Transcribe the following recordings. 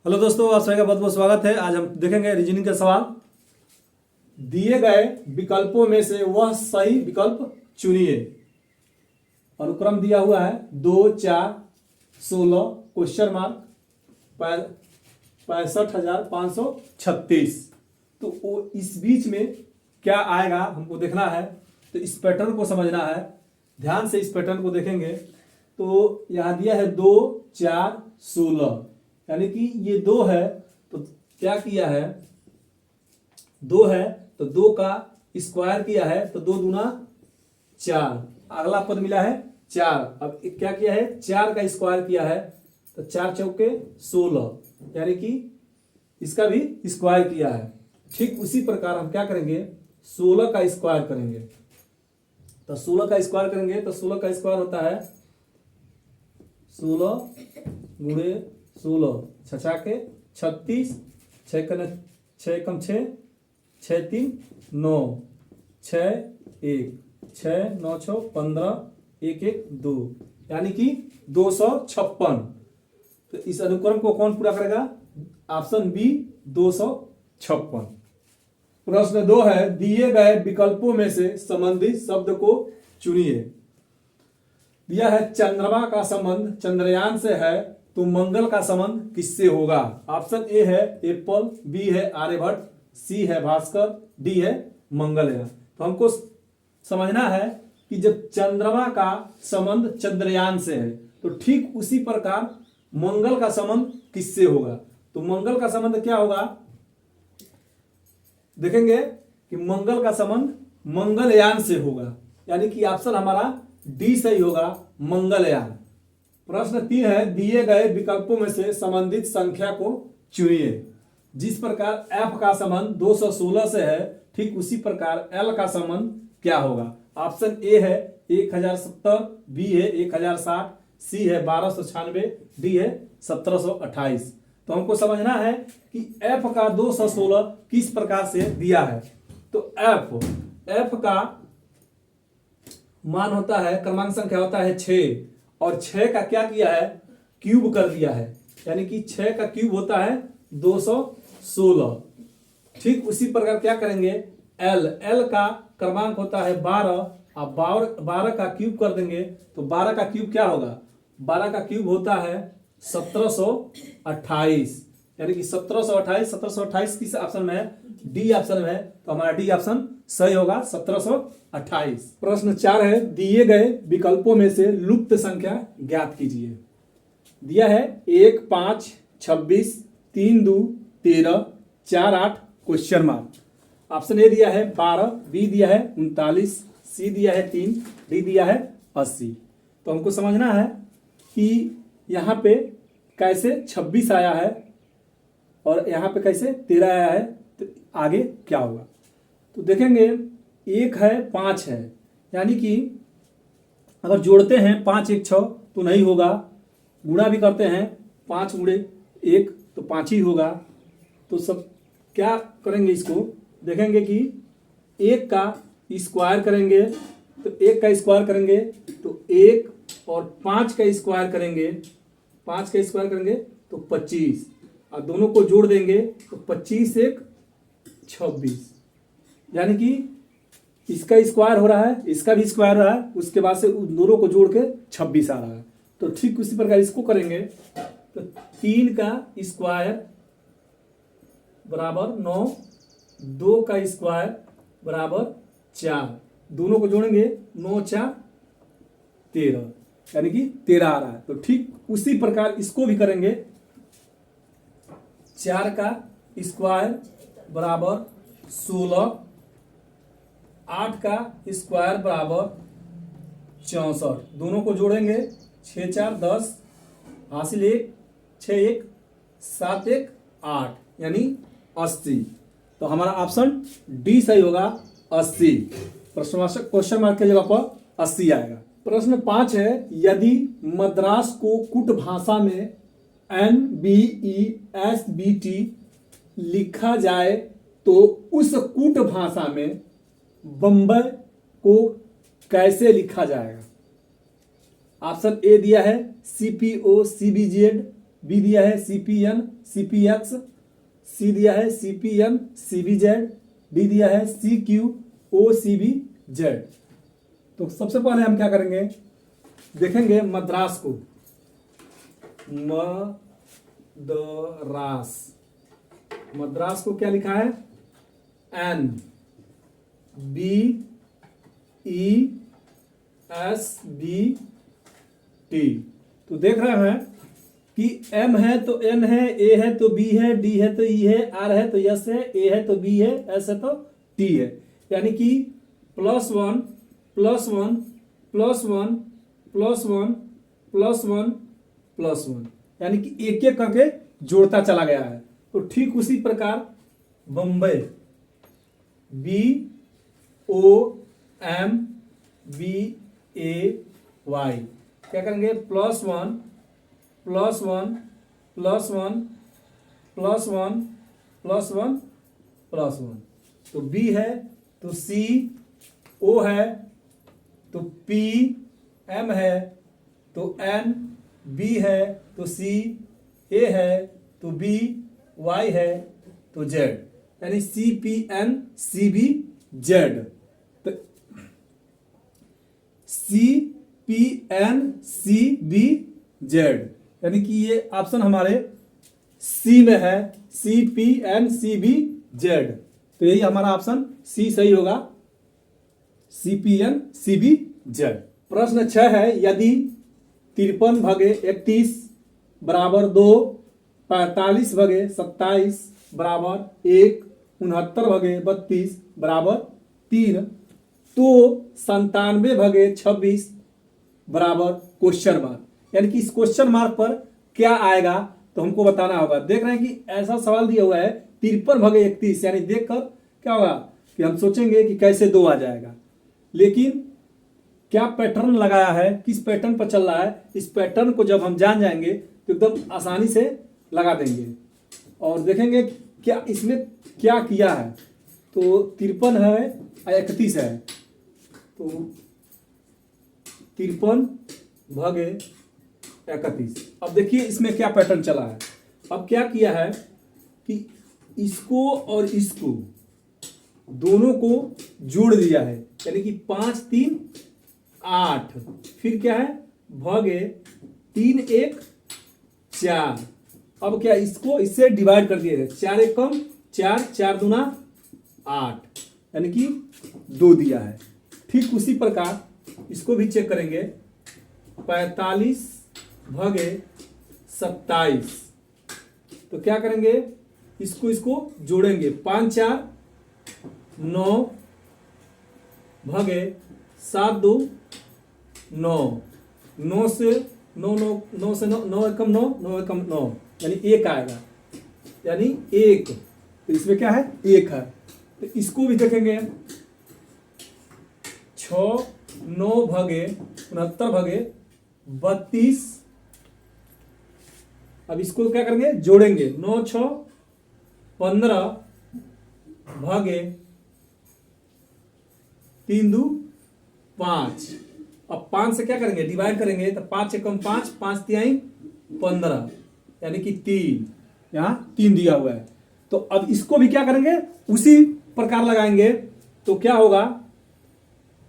Hello दोस्तों, आप सभी का बहुत बहुत स्वागत है। आज हम देखेंगे रीजनिंग का सवाल। दिए गए विकल्पों में से वह सही विकल्प चुनिए। अनुक्रम दिया हुआ है 2, 4, 16 क्वेश्चन मार्क 65,536। तो वो इस बीच में क्या आएगा हमको देखना है। तो इस पैटर्न को समझना है, ध्यान से इस पैटर्न को देखेंगे। तो यहां दिया है 2, 4, 16, यानी कि ये 2 है। तो क्या किया है, 2 है तो 2 का स्क्वायर किया है, तो 2 दूना 4, अगला पद मिला है 4। अब क्या किया है, 4 का स्क्वायर किया है, तो 4 चौके 16, यानी कि इसका भी स्क्वायर किया है। ठीक उसी प्रकार हम क्या करेंगे, 16 का स्क्वायर करेंगे। तो 16 का स्क्वायर करेंगे तो 16 का स्क्वायर होता है 16 गुणे 16, 6 के 36, 6 कम 6, 6 3 9, 6 1, 6 9 6 15, 1 1 2, यानी कि 256। तो इस अनुक्रम को कौन पूरा करेगा, ऑप्शन बी 256। प्रश्न 2 है, दिए गए विकल्पों में से संबंधित शब्द को चुनिए। दिया है चंद्रमा का संबंध चंद्रयान से है, तो मंगल का संबंध किससे होगा। ऑप्शन ए है एप्पल, बी है आर्यभट्ट, सी है भास्कर, डी है मंगलयान। तो हमको समझना है कि जब चंद्रमा का संबंध चंद्रयान से है, तो ठीक उसी प्रकार मंगल का संबंध किससे होगा। तो मंगल का संबंध क्या होगा, देखेंगे कि मंगल का संबंध मंगलयान से होगा, यानी कि ऑप्शन हमारा डी सही होगा, मंगलयान। प्रश्न 3 है, दिए गए विकल्पों में से संबंधित संख्या को चुनिए। जिस प्रकार f का संबंध 216 से है, ठीक उसी प्रकार l का संबंध क्या होगा। ऑप्शन ए है 1070, बी है 1060, सी है 1296, डी है 1728। तो हमको समझना है कि f का 216 किस प्रकार से दिया है। तो f का मान होता है, क्रमांक संख्या होता है 6, और 6 का क्या किया है, क्यूब कर दिया है, यानी कि 6 का क्यूब होता है 216। ठीक उसी प्रकार क्या करेंगे, l का क्रमांक होता है 12, अब 12 का क्यूब कर देंगे, तो 12 का क्यूब क्या होगा, 12 का क्यूब होता है 1728, यानी कि 1728 किस ऑप्शन में है, डी ऑप्शन में है। तो हमारा डी ऑप्शन सही होगा, 1728। प्रश्न 4 है, दिए गए विकल्पों में से लुप्त संख्या ज्ञात कीजिए। दिया है 1 5 26, 3 2 13, 4 8 क्वेश्चन मार्क। ऑप्शन ए दिया है 12, बी दिया है 39, सी दिया है 3, डी दिया है 80। तो हमको समझना है कि यहाँ पे कैसे 26 आया है और यहाँ पे कैसे 13 आया है, तो आगे क्या होगा। तो देखेंगे 1 है 5 है, यानी कि अगर जोड़ते हैं 5 1 6 तो नहीं होगा, गुणा भी करते हैं 5 गुणे 1 तो 5 ही होगा। तो सब क्या करेंगे, इसको देखेंगे कि 1 का स्क्वायर करेंगे, तो 1 का स्क्वायर करेंगे तो 1, और 5 का स्क्वायर करेंगे, 5 का स्क्वायर करेंगे तो 25, और दोनों को जोड़ देंगे तो 25 1 26, यानी कि इसका स्क्वायर हो रहा है, इसका भी स्क्वायर हो रहा है, उसके बाद से उन दोनों को जोड़ के 26 आ रहा है। तो ठीक उसी प्रकार इसको करेंगे, तो 3 का स्क्वायर बराबर 9, 2 का स्क्वायर बराबर 4, दोनों को जोड़ेंगे 9 4 13, यानी कि 13 आ रहा है। तो ठीक उसी प्रकार इसको भी करेंगे, 4 का स्क्वायर बराबर 16, 8 का स्क्वायर बराबर 64, दोनों को जोड़ेंगे 6 4 10, हासिल 1, 6 1 7 1 8, यानी 80। तो हमारा ऑप्शन डी सही होगा, 80। क्वेश्चन मार्क की जगह पर 80 आएगा। प्रश्न 5 है, यदि मद्रास को कुट भाषा में NBESBT लिखा जाए तो उस कूट भाषा में बंबई को कैसे लिखा जाएगा। ऑप्शन ए दिया है CPO CBZ, बी दिया है CPN CPX, सी दिया है CPN CBZ, डी दिया है CQ OCBZ। तो सबसे पहले हम क्या करेंगे, देखेंगे मद्रास को। मद्रास को क्या लिखा है, NBESBT। तो देख रहे हैं कि M है तो N है, A है तो B है, D है तो E है, R है तो S है, A है तो B है, S है तो T है। यानी कि +1 +1 +1 +1 +1 +1, यानी कि एक एक करके जोड़ता चला गया है। तो ठीक उसी प्रकार बम्बई BOMBAY क्या करेंगे, +1 +1 +1 +1 +1 +1। तो B है तो C, O है तो P, M है तो N, B है तो C, A है तो B, Y है तो Z, यानी CPN CBZ। तो CPN CBZ, यानी कि ये ऑप्शन हमारे सी में है, CPN CBZ। तो यही हमारा ऑप्शन सी सही होगा, CPN CBZ। प्रश्न 6 है, यदि 53 भागे 31 बराबर 2, 45 भागे 27 बराबर 1, 69 भागे 32 बराबर 3, तो 97 भागे 26 बराबर क्वेश्चन मार्क, यानी कि इस क्वेश्चन मार्क पर क्या आएगा तो हमको बताना होगा। देख रहे हैं कि ऐसा सवाल दिया हुआ है 53 भागे 31, यानी देखकर क्या होगा कि हम सोचेंगे कि कैसे 2 आ जाएगा, लेकिन क्या पैटर्न लगाया है, किस पैटर्न पर चल रहा है, इस पैटर्न को जब हम जान जाएंगे तो एकदम आसानी से लगा देंगे। और देखेंगे क्या इसमें क्या किया है। तो 53 है 31 है, तो 53 भागे 31। अब देखिए इसमें क्या पैटर्न चला है। अब क्या किया है कि इसको और इसको दोनों को जोड़ दिया है, यानी कि 5 3 8, फिर क्या है भागे 3 1 4। अब क्या इसको इससे डिवाइड कर दिया है, 4 1 कम 4, 4 दूना 8, यानी कि 2 दिया है। ठीक उसी प्रकार इसको भी चेक करेंगे, 45 भागे 27। तो क्या करेंगे, इसको जोड़ेंगे, 5 4 9 भागे 7 2 9, 9 से 9 9 9 से 9 9 एकम 9 9 एकम 9, यानी 1 आएगा, यानी 1। तो इसमें क्या है 1 है। तो इसको भी देखेंगे, 6 9 भागे 69 भागे 32। अब इसको क्या करेंगे, जोड़ेंगे, 9 6 15 भागे 3 2 5। अब 5 से क्या करेंगे, डिवाइड करेंगे, तो 5 एकम 5, 5 तिहाई 15, यानी कि 3, यहां 3 दिया हुआ है। तो अब इसको भी क्या करेंगे, उसी प्रकार लगाएंगे। तो क्या होगा,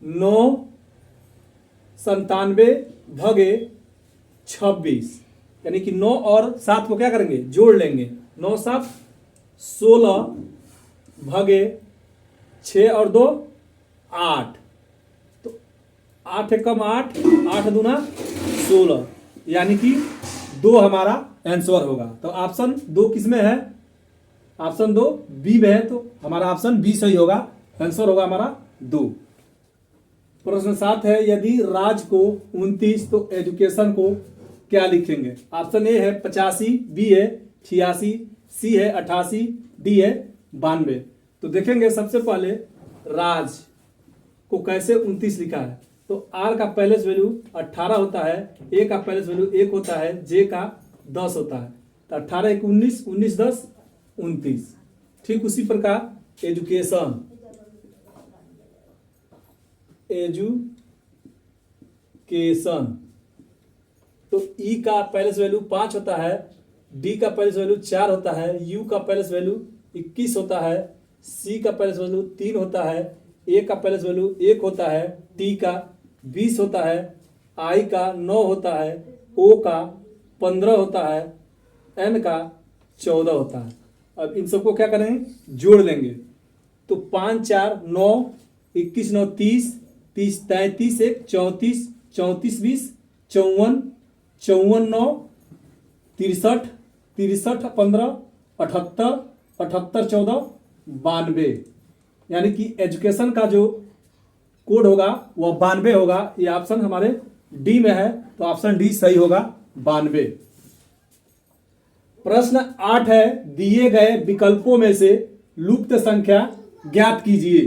9 97 भागे 26, यानी कि 9 और 7 को क्या करेंगे, जोड़ लेंगे, 9 7 16 भागे 6 और 2 8। तो 8 एकम 8, 8 दूना 16, यानी कि 2 हमारा आंसर होगा। तो ऑप्शन 2 किसमें है, ऑप्शन 2 बी में है, तो हमारा ऑप्शन बी सही होगा, आंसर होगा हमारा 2। प्रश्न 7 है, यदि राज को 29 तो एजुकेशन को क्या लिखेंगे। ऑप्शन ए है 85, बी है 86, सी है 88, डी है 92। तो देखेंगे सबसे पहले राज को कैसे 29 लिखा है। तो आर का पैलेस वैल्यू 18 होता है, ए का पैलेस वैल्यू 1 होता है, जे का 10 होता है। तो 18 1 19, 19 10 29। ठीक उसी प्रकार एजुकेशन तो ई का पैलेस वैल्यू 5 होता है, डी का पैलेस वैल्यू 4 होता है, यू का पैलेस वैल्यू 21 होता है, सी का पैलेस वैल्यू 3 होता है, ए का पैलेस वैल्यू 1 होता है, टी का 20 होता है, आई का 9 होता है, ओ का 15 होता है, एन का 14 होता है। अब इन सबको क्या करेंगे, जोड़ लेंगे। तो 5 4 9, 21 9 30, 30 33 1 34, 34 20 54, 54 9 63, 63 15 78, 78 14 92। यानी कि एजुकेशन का जो कोड होगा वह 92 होगा। ये ऑप्शन हमारे डी में है, तो ऑप्शन डी सही होगा, 92। प्रश्न 8 है, दिए गए विकल्पों में से लुप्त संख्या ज्ञात कीजिए।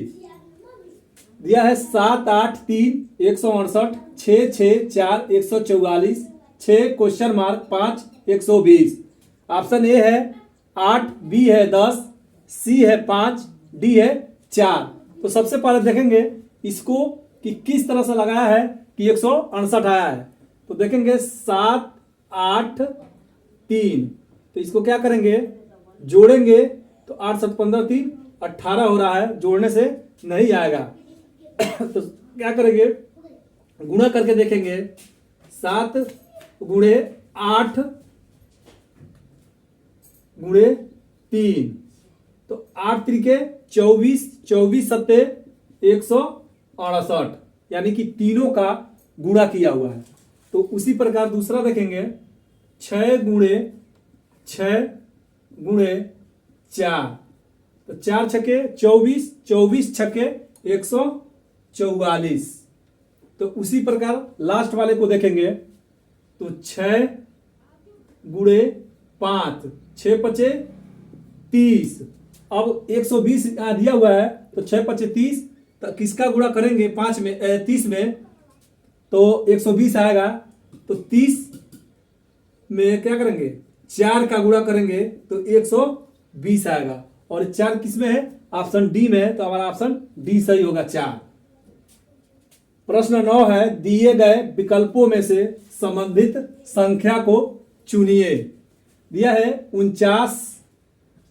दिया है 7 8 3 168, 6 6 4 144, 6 क्वेश्चन मार्क 5 120। ऑप्शन ए है 8, बी है 10, सी है 5, डी है 4। तो सबसे पहले देखेंगे इसको कि किस तरह से लगाया है कि 168 आया है। तो देखेंगे 7 8 3, तो इसको क्या करेंगे, जोड़ेंगे। तो 8 7 15 3 18 हो रहा है, जोड़ने से नहीं आएगा। तो क्या करेंगे, गुणा करके देखेंगे। 7 गुणे 8 गुणे 3, तो 8 त्रिके 24, 24 सत्ते 168, यानी कि तीनों का गुणा किया हुआ है। तो उसी प्रकार दूसरा देखेंगे, 6 गुणे 6 गुणे 4, तो 4 छके 24, 24 छके 144। तो उसी प्रकार लास्ट वाले को देखेंगे। तो 6 गुणे 5, 6 पचे 30। अब 120 दिया हुआ है, तो 6 पचे 30, तो किसका गुणा करेंगे 5 में 30 में, तो 120 आएगा। तो 30 में क्या करेंगे, 4 का गुणा करेंगे तो 120 आएगा। और 4 किस में है, ऑप्शन डी में है, तो हमारा ऑप्शन डी सही होगा, 4। प्रश्न 9 है, दिए गए विकल्पों में से संबंधित संख्या को चुनिए। दिया है 49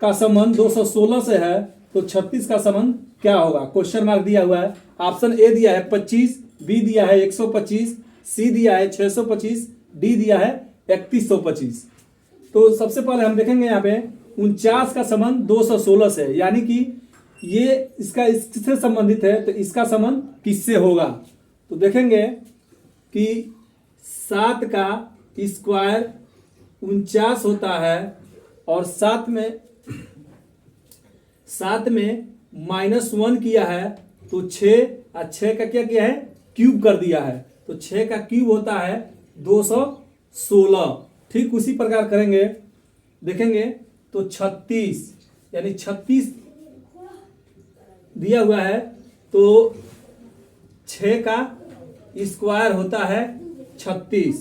का संबंध 216 से है, तो 36 का संबंध क्या होगा, क्वेश्चन मार्क दिया हुआ है। ऑप्शन ए दिया है 25, बी दिया है 125, सी दिया है 625, डी दिया है 3125। तो सबसे पहले हम देखेंगे यहाँ पे 49 का संबंध 216 से, यानी कि ये इसका इससे संबंधित है, तो इसका संबंध किससे होगा। तो देखेंगे कि 7 का स्क्वायर 49 होता है, और साथ में -1 किया है, तो 6 का क्या किया है, क्यूब कर दिया है। तो 6 का क्यूब होता है 216। ठीक उसी प्रकार करेंगे, देखेंगे तो 36, यानी 36 दिया हुआ है, तो 6 का स्क्वायर होता है 36।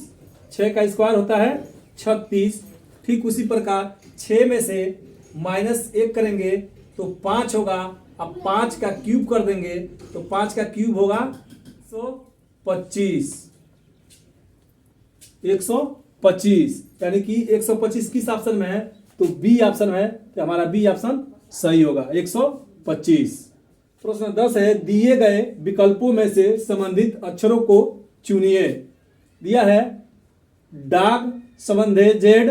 6 का स्क्वायर होता है 36। ठीक उसी प्रकार 6 में से -1 करेंगे तो 5 होगा। अब 5 का क्यूब कर देंगे, तो 5 का क्यूब होगा 125। 125, यानी कि 125 किस ऑप्शन में है, तो बी ऑप्शन में है, तो हमारा बी ऑप्शन सही होगा, 125। प्रश्न 10 है, दिए गए विकल्पों में से संबंधित अक्षरों को चुनिए। दिया है डाग संबंध है जेड,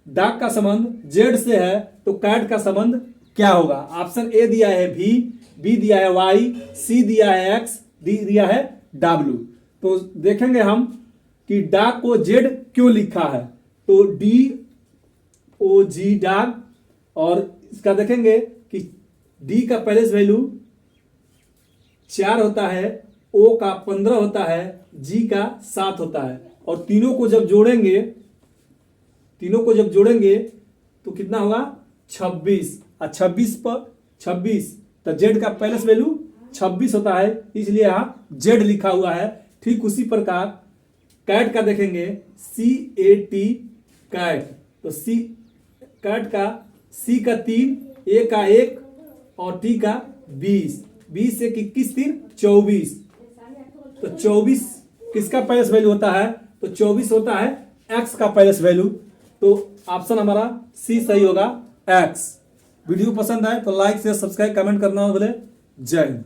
डाग का संबंध जेड से है, तो कैट का संबंध क्या होगा। ऑप्शन ए दिया है भी, बी दिया है वाई, सी दिया है एक्स, डी दिया है डब्ल्यू। तो देखेंगे हम कि डाग को जेड क्यों लिखा है, तो डी ओ जी डाग, और इसका देखेंगे कि डी का पैलेस वैल्यू 4 होता है, ओ का 15 होता है, जी का 7 होता है, और तीनों को जब जोड़ेंगे तो कितना होगा 26, और 26 पर 26, तो जेड का पैलेस वैल्यू 26 होता है, इसलिए यहाँ जेड लिखा हुआ है। ठीक उसी प्रकार कैट का देखेंगे, CAT कैट, तो सी कैट का सी का 3, ए का 1 और टी का 20, 20 से 21 3 24, तो 24 किसका पैलेस वैल्यू होता है, तो 24 होता है एक्स का पैलेस वैल्यू। तो ऑप्शन हमारा सी सही होगा, एक्स। वीडियो पसंद आए तो लाइक शेयर सब्सक्राइब कमेंट करना ना भूले। जय हिंद।